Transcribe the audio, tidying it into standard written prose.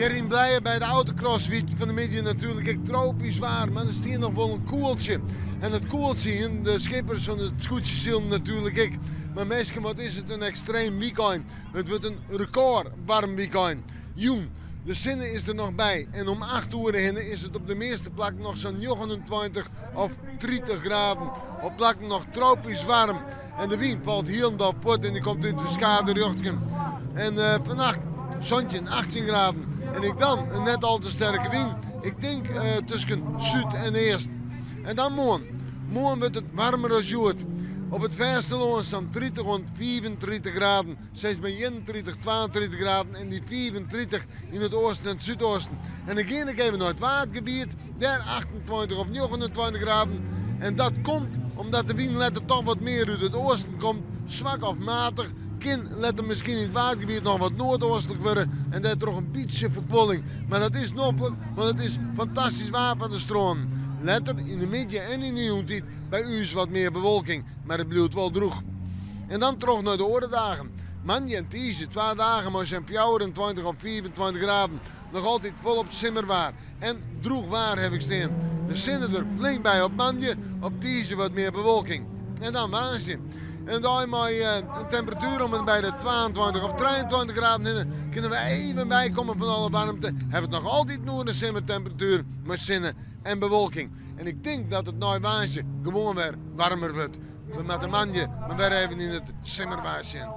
Jerien Blijen bij de autocross van de media natuurlijk. Ik tropisch waar, maar er is hier nog wel een koeltje. En het koeltje, de schippers van het scootje zullen natuurlijk ik. Maar meestal wat is het een extreem weekend. Het wordt een record warm weekend. Jong, de zon is er nog bij. En om 8 uur heen is het op de meeste plekken nog zo'n 29 of 30 graden. Op plekken nog tropisch warm. En de wind valt heel dag voort en die komt in het verschade richting. En vannacht zonnetje 18 graden. En ik dan een net al te sterke wind. Ik denk tussen Zuid en Eerst. En dan morgen. Morgen wordt het warmer dan Zuid. Op het Versteloon staan 30 rond 34 graden. Steeds bij 31, 32 graden. En die 34 in het oosten en het zuidoosten. En dan ga ik even naar het watergebied. Daar 28 of 29 graden. En dat komt omdat de wind letter toch wat meer uit het oosten komt. Zwak of matig. Kan letter misschien in het watergebied nog wat noordoostelijk worden. En daar toch een beetje verkoeling. Maar dat is noppelijk, want het is fantastisch waar van de stroom. Letter in de middag en in de jontijd bij u is wat meer bewolking, maar het blijft wel droog. En dan terug naar de oordagen. Maandag en dinsdag, 2 dagen, maar zijn 24 of 24 graden. Nog altijd volop simmerwaar. En droog waar heb ik staan. De zinnen er flink bij op maandag, op dinsdag wat meer bewolking. En dan woensdag. En dan met een temperatuur om het bij de 22 of 23 graden in, kunnen we even bijkomen van alle warmte. Hebben we het nog altijd noord de simmertemperatuur met zinnen en bewolking. En ik denk dat het na waasje gewoon weer warmer wordt. Met de manje, maar weer even in het simmerwaasje.